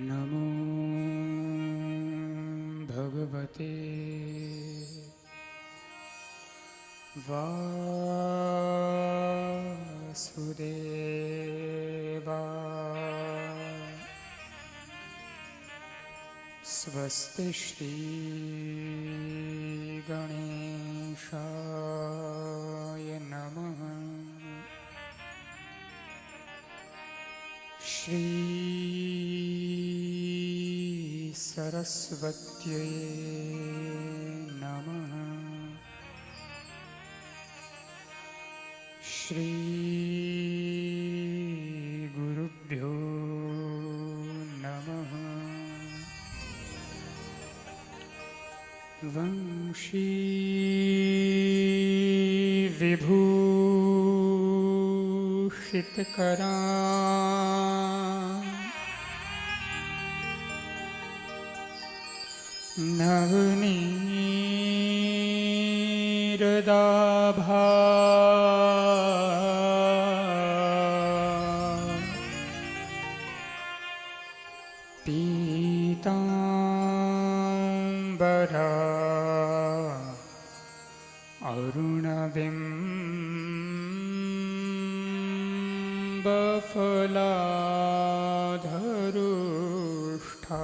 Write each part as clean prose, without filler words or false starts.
नमो भगवते वासुदेवाय। स्वस्ति श्री गणेशाय नमः। श्री सरस्वत्यै नमः। श्री गुरुभ्यो नमः। वंशी विभूषितकरा नवनीरदाभा पीताम्बरा अरुणबिम्बफलाधरुष्ठा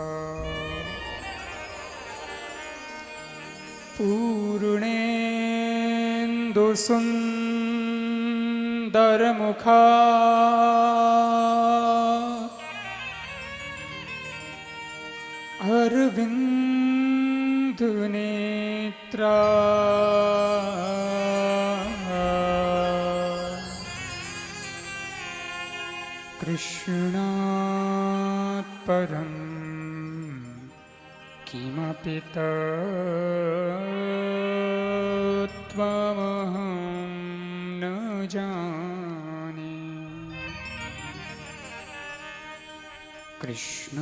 पूर्णेन्दुसुन्दरमुखा अरविन्दनेत्रा कृष्णात् परं किमपि तत्त्वमहं न जाने। कृष्ण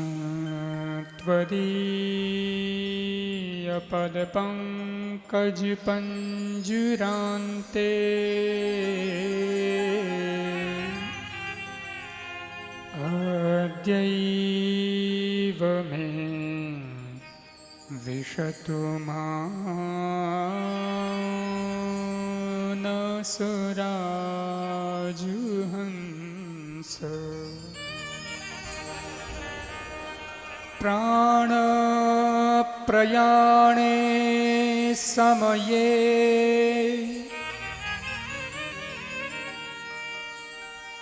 त्वदीयपदपङ्कजपञ्जरान्ते अद्यैव मे विशतु मानसराजहंस। प्राणप्रयाणे समये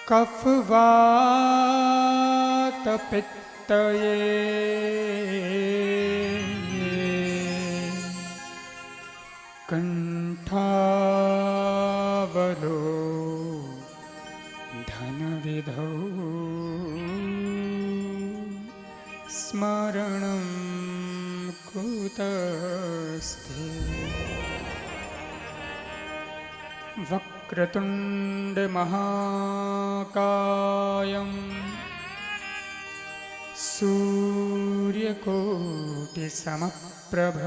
कफवातपित्तये कण्ठावलो धनविधौ स्मरणं कुतस्ते। वक्रतुण्डमहाकायं सूर्यकोटिसमप्रभ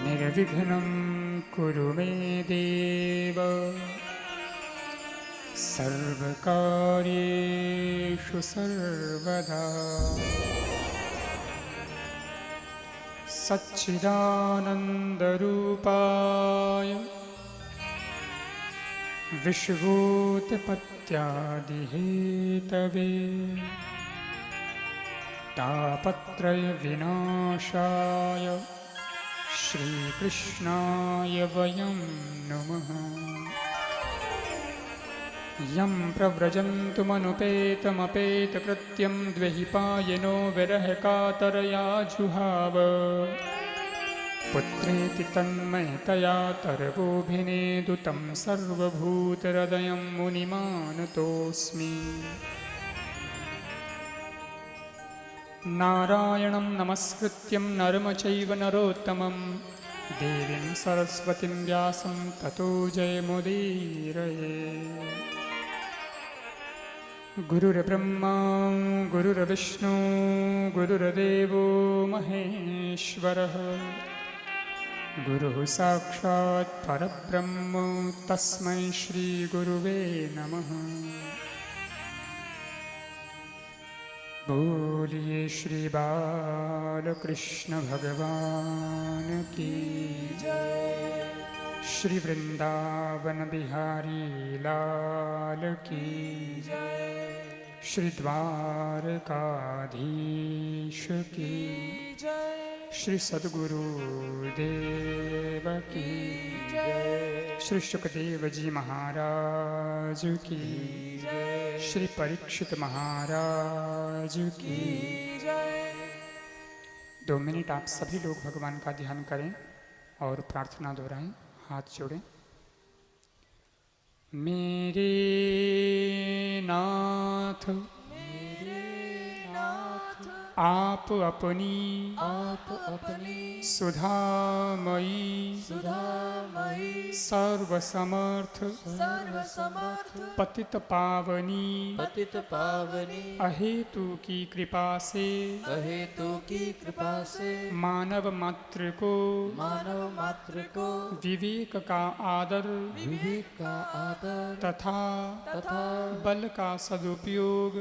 निर्विघ्नं कुरु मे देव सर्वकार्येषु सर्वदा। सच्चिदानन्दरूपाय विश्वोत्पत्त्यादिहेतवे तापत्रयविनाशाय श्रीकृष्णाय वयं नमः। यं प्रव्रजन्तुमनुपेतमपेतकृत्यं द्वैपायनो विरहकातरया जुहाव। पुत्रेति तन्मयतया तरवोऽभिनेदुतं सर्वभूतहृदयं मुनिमानतोऽस्मि। नारायणं नमस्कृत्यं नरं चैव नरोत्तमं देवीं सरस्वतीं व्यासं ततो जयमुदीरये। गुरुर्ब्रह्मा गुरुर्विष्णु गुरुर्देवो महेश्वरः गुरुः साक्षात् परब्रह्म तस्मै श्री गुरुवे नमः। बोलिए श्री बालकृष्ण भगवान की जय। श्री वृंदावन बिहारी लाल की जय। श्री द्वारकाधीश की जय। श्री सद्गुरु देव की जय। श्री सुखदेव जी महाराज की जय। श्री परीक्षित महाराज की जय। 2 मिनट आप सभी लोग भगवान का ध्यान करें और प्रार्थना दोहराएं, हाथ जोड़ें। मेरे नाथ आप अपनी सुधामयी सर्वसमर्थ पतित पावनी अहेतु की कृपा से मानव मात्र को विवेक का आदर तथा बल का सदुपयोग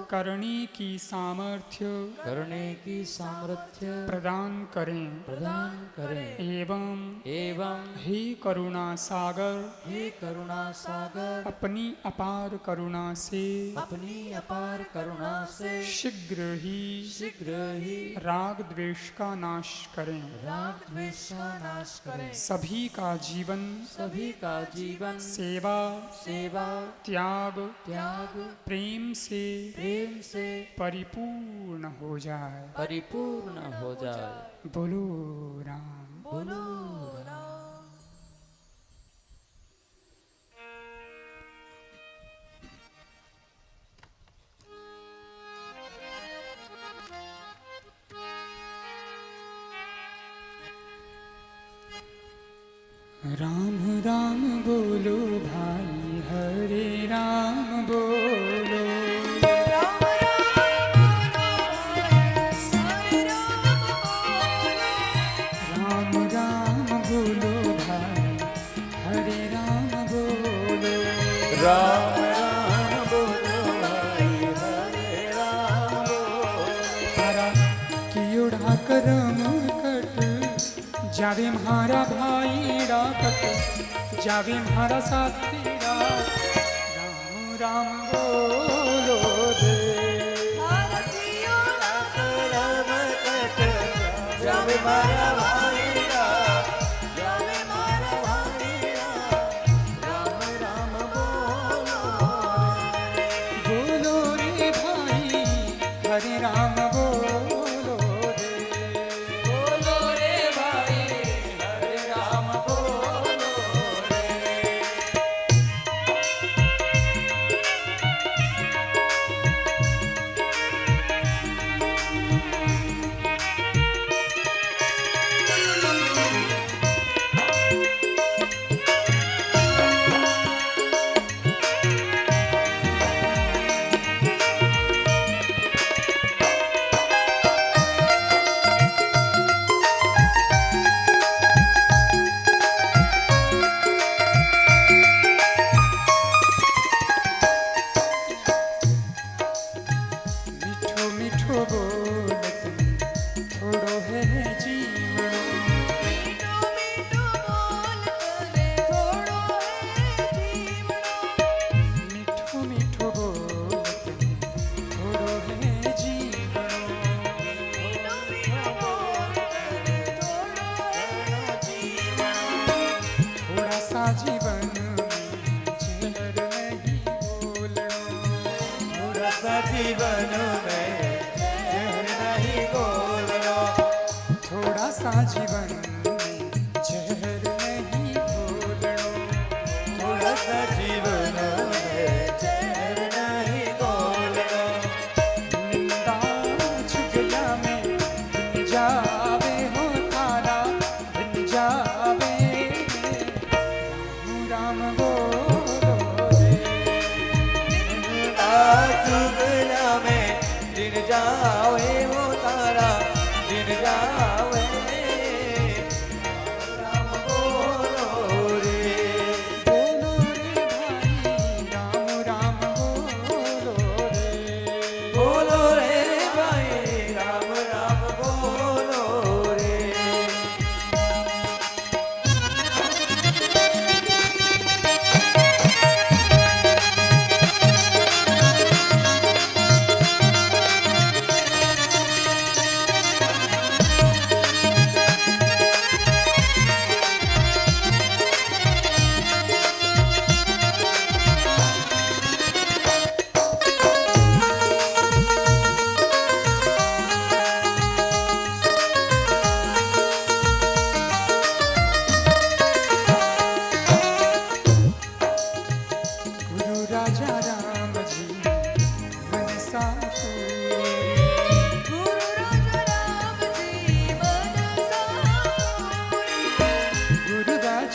करने की सामर्थ्य प्रदान करें एवं हे करुणा सागर अपनी अपार करुणा से शीघ्र ही राग द्वेष का नाश करें। सभी का जीवन सेवा त्याग प्रेम से परिपूर्ण हो जाए। बोलो राम। राम राम बोलो भाई, हरे राम बोलो। राम राम बोलो भाई, हरे राम बोलो। हरा कियोड़ा करम कट जावे म्हारा भाई डाकट, जावे म्हारा साथी डाक। राम राम बोलो दे। हरा कियोड़ा करम कट जावे म्हारा भाई डाक, जावे म्हारा भाई डाक। राम राम बोलो रे भाई, हरे राम बोलो रे। बोलो रे भाई, हरे राम बोलो रे। जीवन में जहर नहीं घोलो, थोड़ा सा जीवन में जहर नहीं घोलो। थोड़ा सा जीवन में जहर नहीं घोलो। निंदा चुगला में बन जावे हो तारा, बन जावे। राम बोलो रे। चुगला में दिन जावे वो तारा, दिन जावे।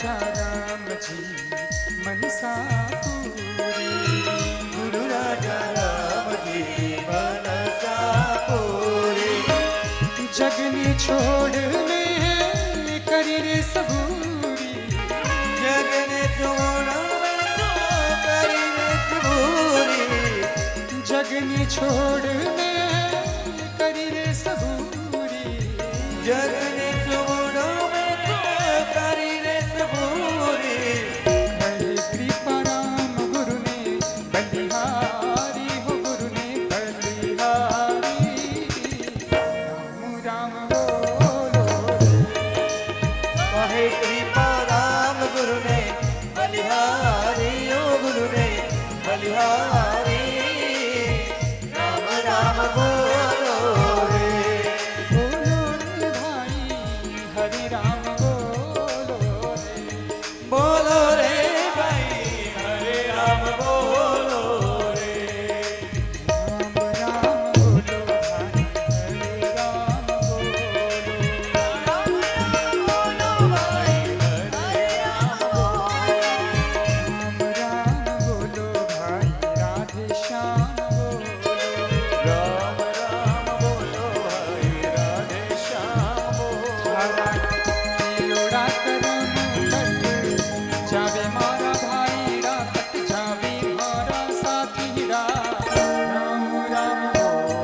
राजा राम जी मनसा पूरी। गुरु राजा राम जी मनसा पूरी। जगने छोड़ में करी रे सबूरी। जगने छोड़ में तो करी रे सबूरी। जगने छोड़ में करी रे सबूरी। जगने छोड़ में तो करी रे सबूरी। हरे कृपा राम गुरु ने बलिहारी हो गुरु ने बलिहारी। राम राम बोलो कहे कृपा राम गुरु ने बलिहारी। ओ गुरु ने बलिहारी। राम राम बोलो रे। बोलो रे भाई हरे राम बोलो रे। बोलो रे भाई हरे राम बोलो रे। राम राम बोलो भाई हरे राम बोलो। बोलो भाई हरे राम बोलो। राम राम बोलो भाई राधे श्याम बोलो। राम राम बोलो भाई राधे श्याम बोलो। लोड़ा करम लग जावे मारा भाई रा कट जावे मारा साथी रा। राम राम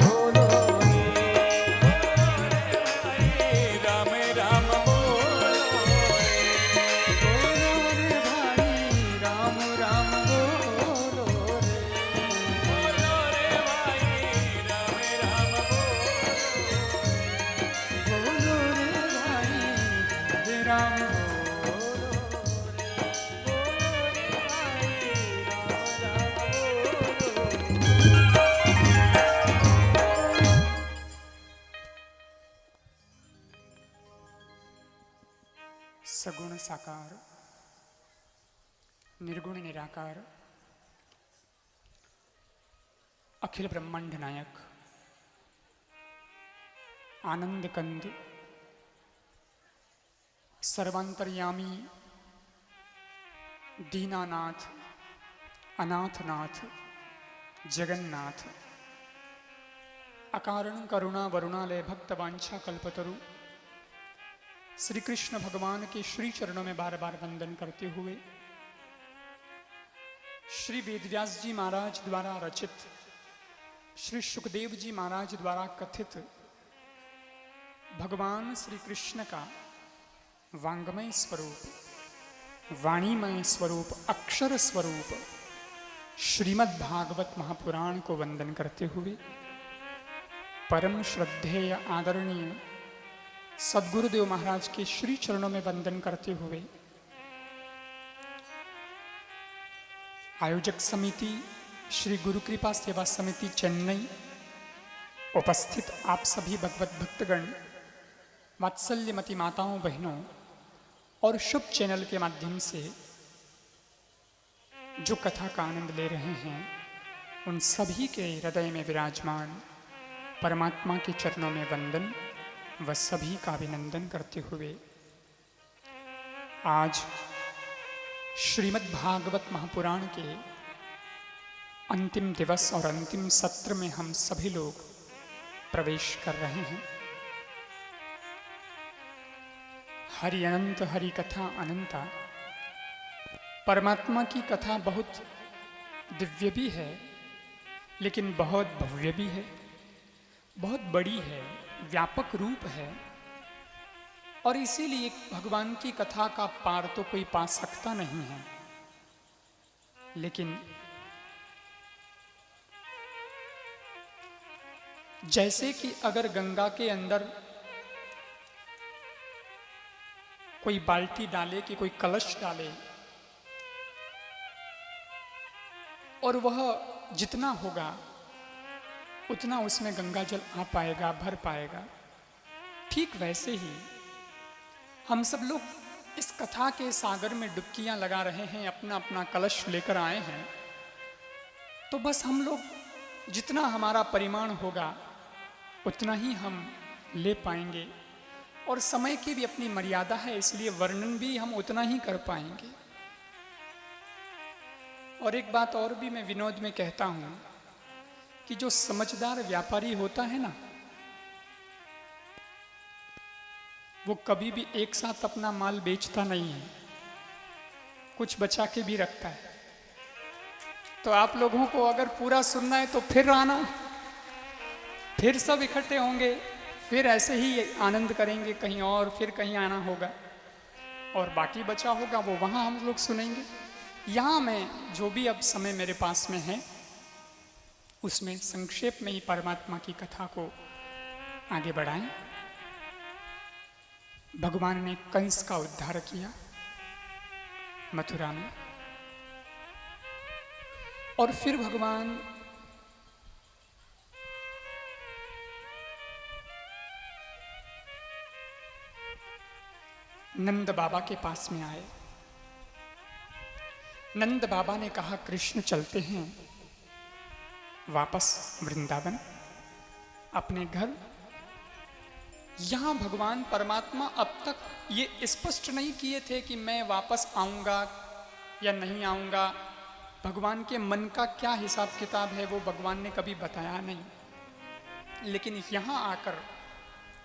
बोलो रे। राम राम बोलो रे। बोलो रे भाई राम राम बोलो रे। बोलो रे भाई राम राम बोलो। बोलो रे भाई हरे राम बोलो रे। बोलो रे भाई राम राम बोलो। सगुण साकार निर्गुण निराकार अखिल ब्रह्मांड नायक आनंद कंद सर्वांतर्यामी दीनानाथ अनाथनाथ जगन्नाथ अकारण करुणा वरुणालय भक्त वांछा कल्पतरु श्री कृष्ण भगवान के श्री चरणों में बार बार वंदन करते हुए श्री वेदव्यास जी महाराज द्वारा रचित श्री सुखदेव जी महाराज द्वारा कथित भगवान श्री कृष्ण का वांगमय स्वरूप वाणीमय स्वरूप अक्षर स्वरूप श्रीमद् भागवत महापुराण को वंदन करते हुए परम श्रद्धेय आदरणीय सद्गुरुदेव महाराज के श्री चरणों में वंदन करते हुए आयोजक समिति श्री गुरु कृपा सेवा समिति चेन्नई उपस्थित आप सभी भगवत भक्तगण वात्सल्यमती माताओं बहनों और शुभ चैनल के माध्यम से जो कथा का आनंद ले रहे हैं उन सभी के हृदय में विराजमान परमात्मा के चरणों में वंदन व सभी का अभिनंदन करते हुए आज श्रीमद् भागवत महापुराण के अंतिम दिवस और अंतिम सत्र में हम सभी लोग प्रवेश कर रहे हैं। हरि अनंत हरि कथा अनंता। परमात्मा की कथा बहुत दिव्य भी है लेकिन बहुत भव्य भी है, बहुत बड़ी है, व्यापक रूप है और इसीलिए भगवान की कथा का पार तो कोई पा सकता नहीं है। लेकिन जैसे कि अगर गंगा के अंदर कोई बाल्टी डाले कि कोई कलश डाले और वह जितना होगा उतना उसमें गंगा जल आ पाएगा, भर पाएगा, ठीक वैसे ही हम सब लोग इस कथा के सागर में डुबकियां लगा रहे हैं, अपना अपना कलश लेकर आए हैं। तो बस हम लोग जितना हमारा परिमाण होगा उतना ही हम ले पाएंगे, और समय की भी अपनी मर्यादा है, इसलिए वर्णन भी हम उतना ही कर पाएंगे। और एक बात और भी मैं विनोद में कहता हूं कि जो समझदार व्यापारी होता है ना, वो कभी भी एक साथ अपना माल बेचता नहीं है, कुछ बचा के भी रखता है। तो आप लोगों को अगर पूरा सुनना है तो फिर आना, फिर सब इकट्ठे होंगे, फिर ऐसे ही आनंद करेंगे कहीं और, फिर कहीं आना होगा और बाकी बचा होगा वो वहाँ हम लोग सुनेंगे। यहाँ मैं जो भी अब समय मेरे पास में है उसमें संक्षेप में ही परमात्मा की कथा को आगे बढ़ाएं। भगवान ने कंस का उद्धार किया मथुरा में, और फिर भगवान नंद बाबा के पास में आए। नंद बाबा ने कहा, कृष्ण चलते हैं वापस वृंदावन अपने घर। यहां भगवान परमात्मा अब तक ये स्पष्ट नहीं किए थे कि मैं वापस आऊंगा या नहीं आऊंगा। भगवान के मन का क्या हिसाब किताब है वो भगवान ने कभी बताया नहीं। लेकिन यहां आकर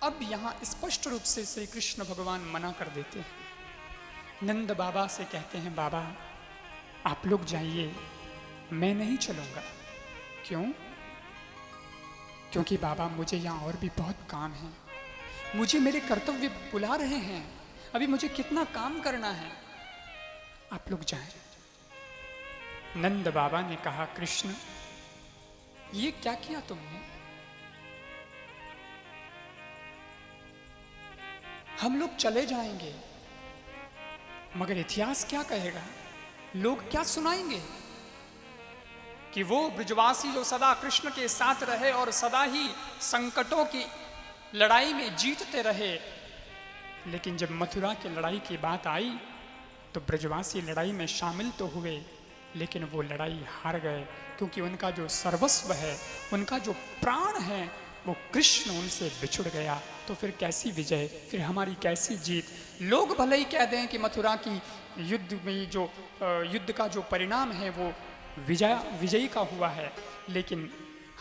अब यहां स्पष्ट रूप से श्री कृष्ण भगवान मना कर देते हैं। नंद बाबा से कहते हैं, बाबा आप लोग जाइए, मैं नहीं चलूंगा। क्यों? क्योंकि बाबा मुझे यहाँ और भी बहुत काम है, मुझे मेरे कर्तव्य बुला रहे हैं, अभी मुझे कितना काम करना है, आप लोग जाएं। नंद बाबा ने कहा, कृष्ण ये क्या किया तुमने? हम लोग चले जाएंगे मगर इतिहास क्या कहेगा, लोग क्या सुनाएंगे कि वो ब्रजवासी जो सदा कृष्ण के साथ रहे और सदा ही संकटों की लड़ाई में जीतते रहे, लेकिन जब मथुरा की लड़ाई की बात आई तो ब्रजवासी लड़ाई में शामिल तो हुए लेकिन वो लड़ाई हार गए, क्योंकि उनका जो सर्वस्व है, उनका जो प्राण है, वो कृष्ण उनसे बिछुड़ गया। तो फिर कैसी विजय, फिर हमारी कैसी जीत? लोग भले ही कह दें कि मथुरा की युद्ध में जो युद्ध का जो परिणाम है वो विजयी का हुआ है, लेकिन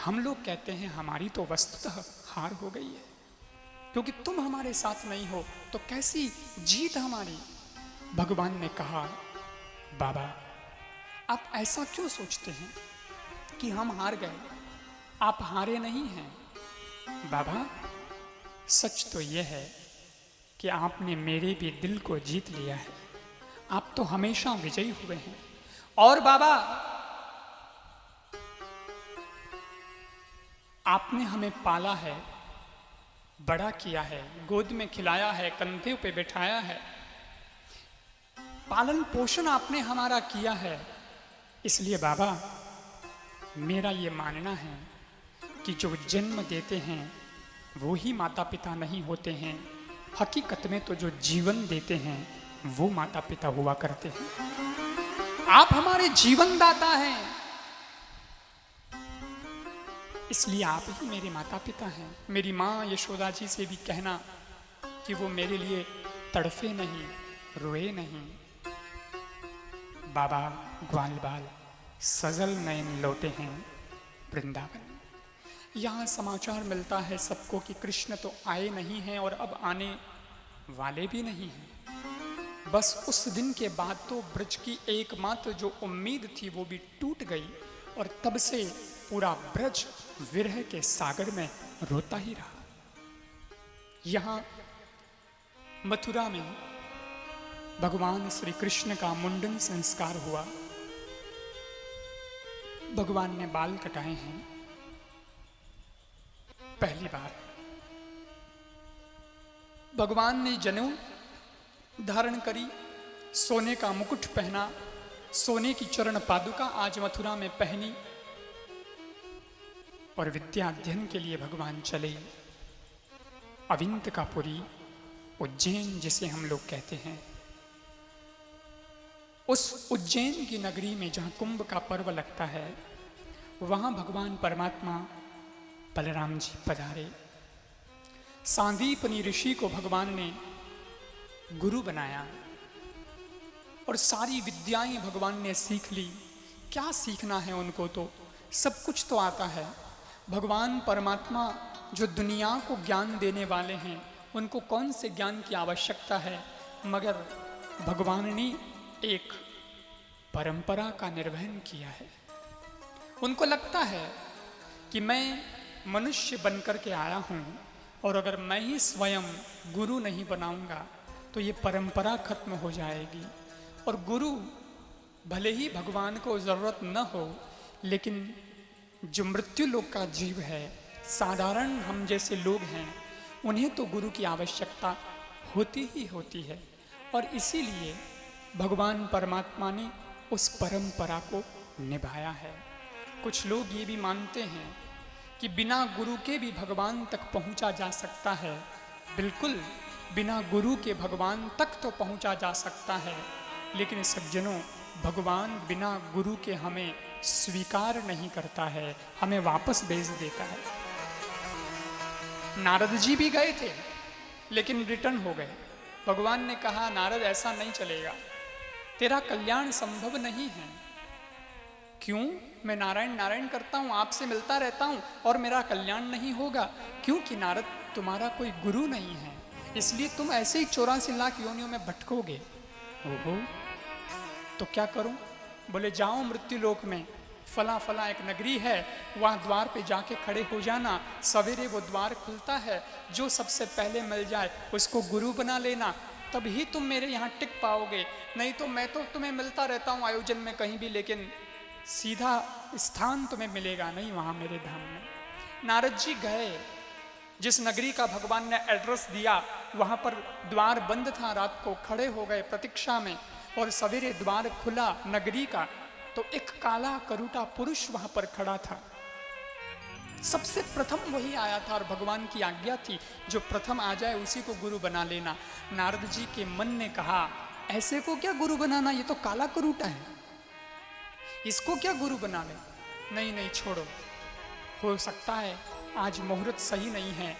हम लोग कहते हैं हमारी तो वस्तुतः हार हो गई है, क्योंकि तुम हमारे साथ नहीं हो तो कैसी जीत हमारी? भगवान ने कहा, बाबा आप ऐसा क्यों सोचते हैं कि हम हार गए? आप हारे नहीं हैं बाबा, सच तो यह है कि आपने मेरे भी दिल को जीत लिया है, आप तो हमेशा विजयी हुए हैं। और बाबा आपने हमें पाला है, बड़ा किया है, गोद में खिलाया है, कंधे पे बैठाया है, पालन पोषण आपने हमारा किया है। इसलिए बाबा मेरा ये मानना है कि जो जन्म देते हैं वो ही माता पिता नहीं होते हैं, हकीकत में तो जो जीवन देते हैं वो माता पिता हुआ करते हैं। आप हमारे जीवन दाता हैं, इसलिए आप ही मेरे माता पिता हैं। मेरी माँ यशोदा जी से भी कहना कि वो मेरे लिए तड़फे नहीं, रोए नहीं। बाबा ग्वाल बाल सजल नयन लौटे हैं वृंदावन। यहाँ समाचार मिलता है सबको कि कृष्ण तो आए नहीं हैं और अब आने वाले भी नहीं हैं। बस उस दिन के बाद तो ब्रज की एकमात्र जो उम्मीद थी वो भी टूट गई, और तब से पूरा ब्रज विरह के सागर में रोता ही रहा। यहाँ मथुरा में भगवान श्री कृष्ण का मुंडन संस्कार हुआ। भगवान ने बाल कटाए हैं पहली बार। भगवान ने जनेऊ धारण करी, सोने का मुकुट पहना, सोने की चरण पादुका आज मथुरा में पहनी, और विद्या अध्ययन के लिए भगवान चले अविंतकापुरी, उज्जैन जिसे हम लोग कहते हैं। उस उज्जैन की नगरी में जहाँ कुंभ का पर्व लगता है, वहाँ भगवान परमात्मा बलराम जी पधारे। सांदीपनी ऋषि को भगवान ने गुरु बनाया और सारी विद्याएं भगवान ने सीख ली। क्या सीखना है उनको, तो सब कुछ तो आता है। भगवान परमात्मा जो दुनिया को ज्ञान देने वाले हैं, उनको कौन से ज्ञान की आवश्यकता है, मगर भगवान ने एक परंपरा का निर्वहन किया है। उनको लगता है कि मैं मनुष्य बनकर के आया हूँ और अगर मैं ही स्वयं गुरु नहीं बनाऊंगा तो ये परंपरा खत्म हो जाएगी। और गुरु भले ही भगवान को ज़रूरत न हो, लेकिन जो मृत्यु लोक का जीव है, साधारण हम जैसे लोग हैं, उन्हें तो गुरु की आवश्यकता होती ही होती है। और इसीलिए भगवान परमात्मा ने उस परंपरा को निभाया है। कुछ लोग ये भी मानते हैं कि बिना गुरु के भी भगवान तक पहुंचा जा सकता है। बिल्कुल, बिना गुरु के भगवान तक तो पहुंचा जा सकता है, लेकिन सज्जनों, भगवान बिना गुरु के हमें स्वीकार नहीं करता है, हमें वापस भेज देता है। नारद जी भी गए थे लेकिन रिटर्न हो गए। भगवान ने कहा, नारद ऐसा नहीं चलेगा, तेरा कल्याण संभव नहीं है। क्यों? मैं नारायण नारायण करता हूँ, आपसे मिलता रहता हूँ और मेरा कल्याण नहीं होगा। क्योंकि नारद, तुम्हारा कोई गुरु नहीं है, इसलिए तुम ऐसे ही 84 लाख योनियों में भटकोगे। ओहो, तो क्या करूं? बोले, जाओ मृत्यु लोक में, फला फला एक नगरी है, वहाँ द्वार पे जाके खड़े हो जाना। सवेरे वो द्वार खुलता है, जो सबसे पहले मिल जाए उसको गुरु बना लेना, तभी तुम मेरे यहाँ टिक पाओगे। नहीं तो मैं तो तुम्हें मिलता रहता हूँ आयोजन में कहीं भी, लेकिन सीधा स्थान तुम्हें मिलेगा नहीं वहाँ मेरे धाम में। नारद जी गए, जिस नगरी का भगवान ने एड्रेस दिया, वहाँ पर द्वार बंद था। रात को खड़े हो गए प्रतीक्षा में, और सवेरे द्वार खुला नगरी का, तो एक काला करूटा पुरुष वहां पर खड़ा था। सबसे प्रथम वही आया था और भगवान की आज्ञा थी, जो प्रथम आ जाए उसी को गुरु बना लेना। नारद जी के मन ने कहा, ऐसे को क्या गुरु बनाना, ये तो काला करूटा है, इसको क्या गुरु बना ले। नहीं नहीं, छोड़ो, हो सकता है आज मुहूर्त सही नहीं है,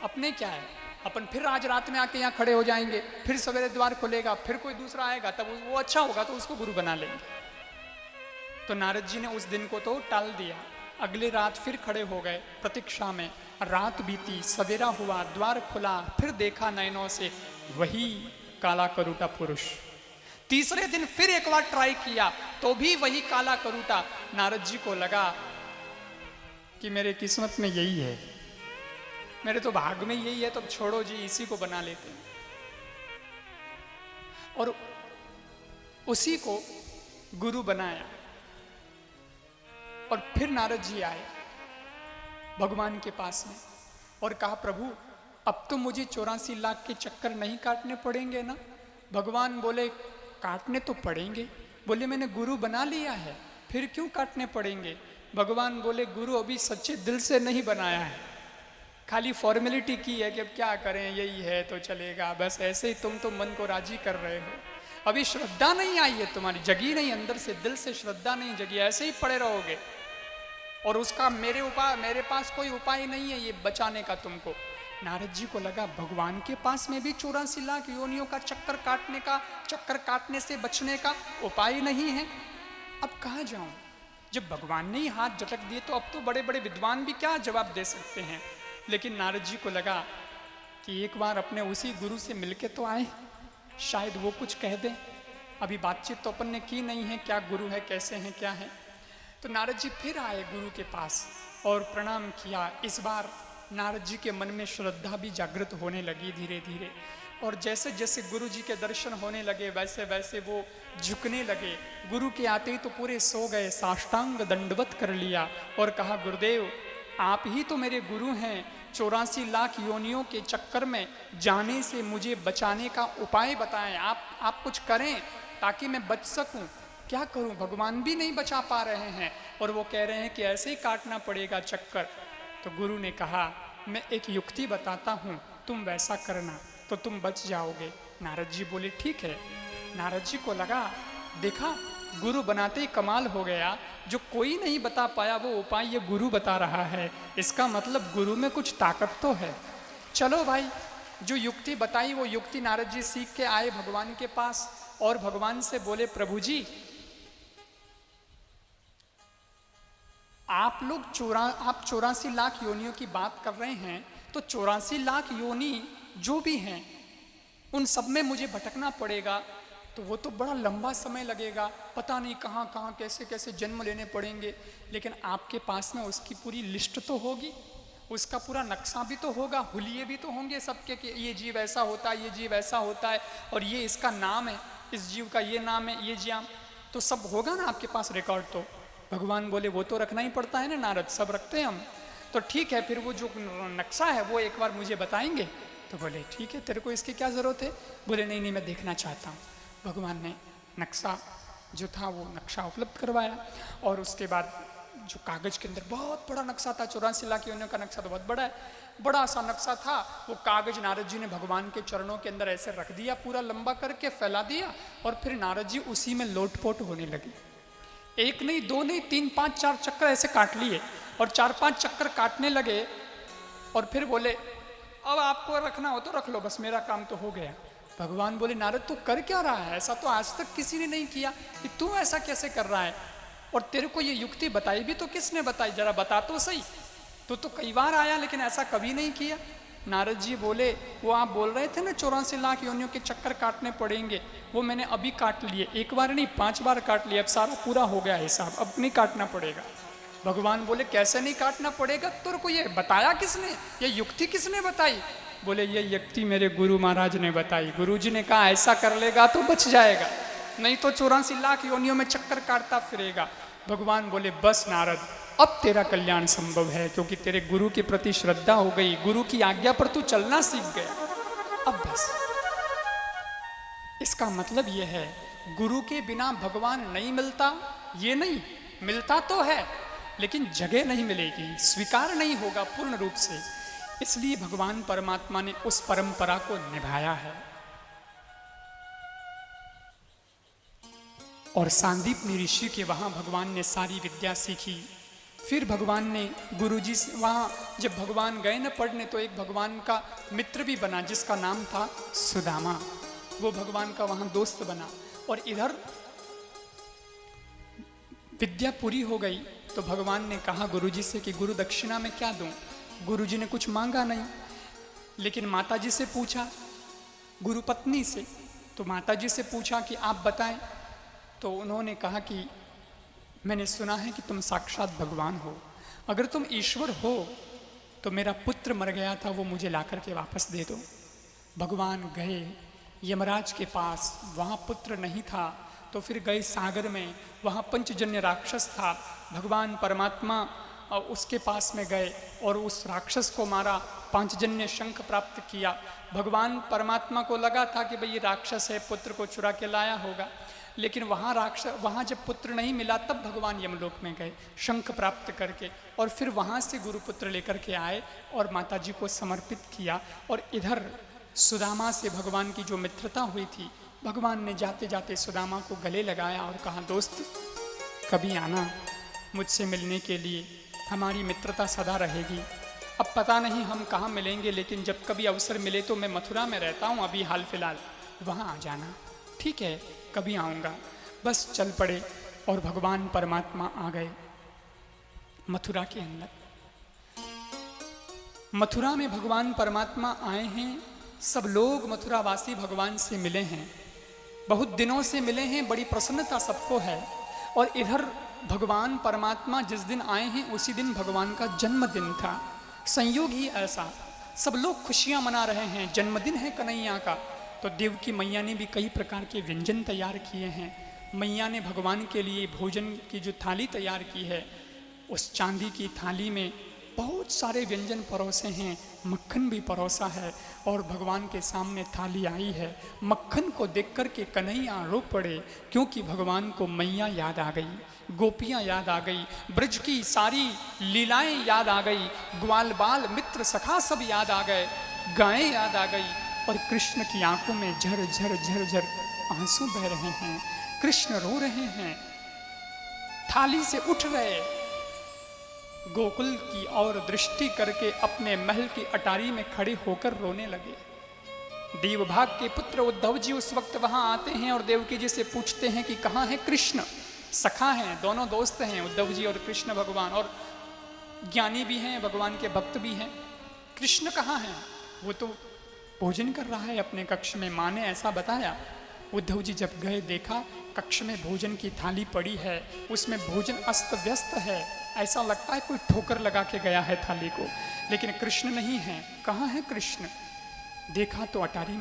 अपने क्या है, अपन फिर आज रात में आके यहाँ खड़े हो जाएंगे, फिर सवेरे द्वार खुलेगा, फिर कोई दूसरा आएगा, तब वो अच्छा होगा तो उसको गुरु बना लेंगे। तो नारद जी ने उस दिन को तो टाल दिया। अगले रात फिर खड़े हो गए प्रतीक्षा में। रात बीती, सवेरा हुआ, द्वार खुला, फिर देखा नयनों से वही काला करूटा पुरुष। तीसरे दिन फिर एक बार ट्राई किया, तो भी वही काला करूटा। नारद जी को लगा कि मेरे किस्मत में यही है, मेरे तो भाग में यही है, तो छोड़ो जी, इसी को बना लेते हैं। और उसी को गुरु बनाया। और फिर नारद जी आए भगवान के पास में और कहा, प्रभु अब तो मुझे 84 लाख के चक्कर नहीं काटने पड़ेंगे ना। भगवान बोले, काटने तो पड़ेंगे। बोले, मैंने गुरु बना लिया है, फिर क्यों काटने पड़ेंगे। भगवान बोले, गुरु अभी सच्चे दिल से नहीं बनाया है, खाली फॉर्मेलिटी की है कि अब क्या करें, यही है तो चलेगा, बस ऐसे ही तुम तो मन को राजी कर रहे हो। अभी श्रद्धा नहीं आई है तुम्हारी, जगी नहीं अंदर से, दिल से श्रद्धा नहीं जगी, ऐसे ही पड़े रहोगे। और उसका मेरे पास कोई उपाय नहीं है ये बचाने का तुमको। नारद जी को लगा, भगवान के पास में भी 84 लाख योनियों का चक्कर काटने से बचने का उपाय नहीं है। अब कहाँ जाऊं? जब भगवान ने ही हाथ झटक दिए तो अब तो बड़े बड़े विद्वान भी क्या जवाब दे सकते हैं। लेकिन नारद जी को लगा कि एक बार अपने उसी गुरु से मिलके तो आए, शायद वो कुछ कह दें। अभी बातचीत तो अपन ने की नहीं है, क्या गुरु है, कैसे हैं, क्या है। तो नारद जी फिर आए गुरु के पास और प्रणाम किया। इस बार नारद जी के मन में श्रद्धा भी जागृत होने लगी धीरे धीरे, और जैसे जैसे गुरु जी के दर्शन होने लगे वैसे वैसे वो झुकने लगे। गुरु के आते ही तो पूरे सो गए, साष्टांग दंडवत कर लिया और कहा, गुरुदेव आप ही तो मेरे गुरु हैं, 84 लाख योनियों के चक्कर में जाने से मुझे बचाने का उपाय बताएं, आप कुछ करें ताकि मैं बच सकूं। क्या करूं, भगवान भी नहीं बचा पा रहे हैं और वो कह रहे हैं कि ऐसे ही काटना पड़ेगा चक्कर। तो गुरु ने कहा, मैं एक युक्ति बताता हूँ, तुम वैसा करना तो तुम बच जाओगे। नारद जी बोले, ठीक है। नारद जी को लगा, देखा गुरु बनाते ही कमाल हो गया, जो कोई नहीं बता पाया वो उपाय ये गुरु बता रहा है, इसका मतलब गुरु में कुछ ताकत तो है। चलो भाई, जो युक्ति बताई वो युक्ति नारद जी सीख के आए भगवान के पास और भगवान से बोले, प्रभु जी आप 84 लाख योनियों की बात कर रहे हैं, तो 84 लाख योनि जो भी हैं उन सब में मुझे भटकना पड़ेगा, तो वो तो बड़ा लंबा समय लगेगा, पता नहीं कहाँ कहाँ कैसे कैसे जन्म लेने पड़ेंगे। लेकिन आपके पास में उसकी पूरी लिस्ट तो होगी, उसका पूरा नक्शा भी तो होगा, हुलिये भी तो होंगे सबके कि ये जीव ऐसा होता है, ये जीव ऐसा होता है, और ये इसका नाम है, इस जीव का ये नाम है, ये जीव, तो सब होगा ना आपके पास रिकॉर्ड। तो भगवान बोले वो तो रखना ही पड़ता है ना नारद, सब रखते हैं हम। तो ठीक है, फिर वो जो नक्शा है वो एक बार मुझे बताएंगे। तो बोले ठीक है, तेरे को इसकी क्या ज़रूरत है? बोले नहीं नहीं, मैं देखना चाहता हूँ। भगवान ने नक्शा जो था वो नक्शा उपलब्ध करवाया, और उसके बाद जो कागज़ के अंदर बहुत बड़ा नक्शा था, 84 लाख योनियों का नक्शा तो बहुत बड़ा है, बड़ा सा नक्शा था। वो कागज़ नारद जी ने भगवान के चरणों के अंदर ऐसे रख दिया, पूरा लंबा करके फैला दिया, और फिर नारद जी उसी में लोटपोट होने लगे। एक नहीं, दो नहीं, 3, 5, 4 चक्कर ऐसे काट लिए, और 4-5 चक्कर काटने लगे, और फिर बोले अब आपको रखना हो तो रख लो, बस मेरा काम तो हो गया। भगवान बोले नारद तू कर क्या रहा है? ऐसा तो आज तक किसी ने नहीं किया, कि तू ऐसा कैसे कर रहा है? और तेरे को ये युक्ति बताई भी तो किसने बताई? जरा बता तो सही। तो कई बार आया लेकिन ऐसा कभी नहीं किया। नारद जी बोले वो आप बोल रहे थे ना 84 लाख योनियों के चक्कर काटने पड़ेंगे, वो मैंने अभी काट लिए, एक बार नहीं 5 बार काट लिए, अब सारा पूरा हो गया हिसाब, अब नहीं काटना पड़ेगा। भगवान बोले कैसे नहीं काटना पड़ेगा? तेरे को ये बताया किसने? ये युक्ति किसने बताई? बोले ये युक्ति मेरे गुरु महाराज ने बताई। गुरु जी ने कहा ऐसा कर लेगा तो बच जाएगा, नहीं तो 84 लाख योनियों में चक्कर काटता फिरेगा। भगवान बोले बस नारद, अब तेरा कल्याण संभव है, क्योंकि तेरे गुरु के प्रति श्रद्धा हो गई, गुरु की आज्ञा पर तू चलना सीख गया, अब बस। इसका मतलब यह है गुरु के बिना भगवान नहीं मिलता, ये नहीं, मिलता तो है लेकिन जगह नहीं मिलेगी, स्वीकार नहीं होगा पूर्ण रूप से। इसलिए भगवान परमात्मा ने उस परंपरा को निभाया है। और सांदीपनि ऋषि के वहाँ भगवान ने सारी विद्या सीखी। फिर भगवान ने गुरुजी से वहाँ जब भगवान गए न पढ़ने, तो एक भगवान का मित्र भी बना जिसका नाम था सुदामा, वो भगवान का वहाँ दोस्त बना। और इधर विद्या पूरी हो गई तो भगवान ने कहा गुरुजी से कि गुरु दक्षिणा में क्या दूं? गुरुजी ने कुछ मांगा नहीं, लेकिन माताजी से पूछा, गुरु पत्नी से, तो माताजी से पूछा कि आप बताएं। तो उन्होंने कहा कि मैंने सुना है कि तुम साक्षात भगवान हो, अगर तुम ईश्वर हो तो मेरा पुत्र मर गया था वो मुझे ला करके वापस दे दो। भगवान गए यमराज के पास, वहाँ पुत्र नहीं था, तो फिर गए सागर में, वहाँ पंचजन्य राक्षस था। भगवान परमात्मा उसके पास में गए और उस राक्षस को मारा, पांचजन्य शंख प्राप्त किया। भगवान परमात्मा को लगा था कि भाई ये राक्षस है, पुत्र को चुरा के लाया होगा, लेकिन वहाँ जब पुत्र नहीं मिला तब भगवान यमलोक में गए शंख प्राप्त करके, और फिर वहाँ से गुरुपुत्र लेकर के आए और माताजी को समर्पित किया। और इधर सुदामा से भगवान की जो मित्रता हुई थी, भगवान ने जाते जाते सुदामा को गले लगाया और कहा दोस्त कभी आना मुझसे मिलने के लिए, हमारी मित्रता सदा रहेगी। अब पता नहीं हम कहाँ मिलेंगे, लेकिन जब कभी अवसर मिले तो मैं मथुरा में रहता हूँ अभी हाल फिलहाल, वहाँ आ जाना। ठीक है, कभी आऊँगा। बस चल पड़े और भगवान परमात्मा आ गए मथुरा के अंदर। मथुरा में भगवान परमात्मा आए हैं, सब लोग मथुरावासी भगवान से मिले हैं, बहुत दिनों से मिले हैं, बड़ी प्रसन्नता सबको है। और इधर भगवान परमात्मा जिस दिन आए हैं उसी दिन भगवान का जन्मदिन था। संयोग ही ऐसा, सब लोग खुशियां मना रहे हैं, जन्मदिन है कन्हैया का। तो देव की मैया ने भी कई प्रकार के व्यंजन तैयार किए हैं। मैया ने भगवान के लिए भोजन की जो थाली तैयार की है, उस चांदी की थाली में बहुत सारे व्यंजन परोसे हैं, मक्खन भी परोसा है, और भगवान के सामने थाली आई है। मक्खन को देख कर के कन्हैया रो पड़े, क्योंकि भगवान को मैया याद आ गई, गोपियाँ याद आ गई, ब्रज की सारी लीलाएं याद आ गई, ग्वाल बाल मित्र सखा सब याद आ गए, गायें याद आ गई, और कृष्ण की आंखों में झर झर झर झर आंसू बह रहे हैं, कृष्ण रो रहे हैं, थाली से उठ गए। गोकुल की ओर दृष्टि करके अपने महल की अटारी में खड़े होकर रोने लगे। देवभाग के पुत्र उद्धव जी उस वक्त वहां आते हैं और देवकी जी से पूछते हैं कि कहाँ है कृष्ण। सखा हैं, दोनों दोस्त हैं, उद्धव जी और कृष्ण भगवान, और ज्ञानी भी हैं, भगवान के भक्त भी हैं। कृष्ण कहाँ हैं? वो तो भोजन कर रहा है अपने कक्ष में, माँ ने ऐसा बताया। उद्धव जी जब गए देखा कक्ष में भोजन की थाली पड़ी है, उसमें भोजन अस्त व्यस्त है, ऐसा लगता है कोई ठोकर लगा के गया है थाली को, लेकिन कृष्ण नहीं है। कहाँ है कृष्ण? देखा तो अटारी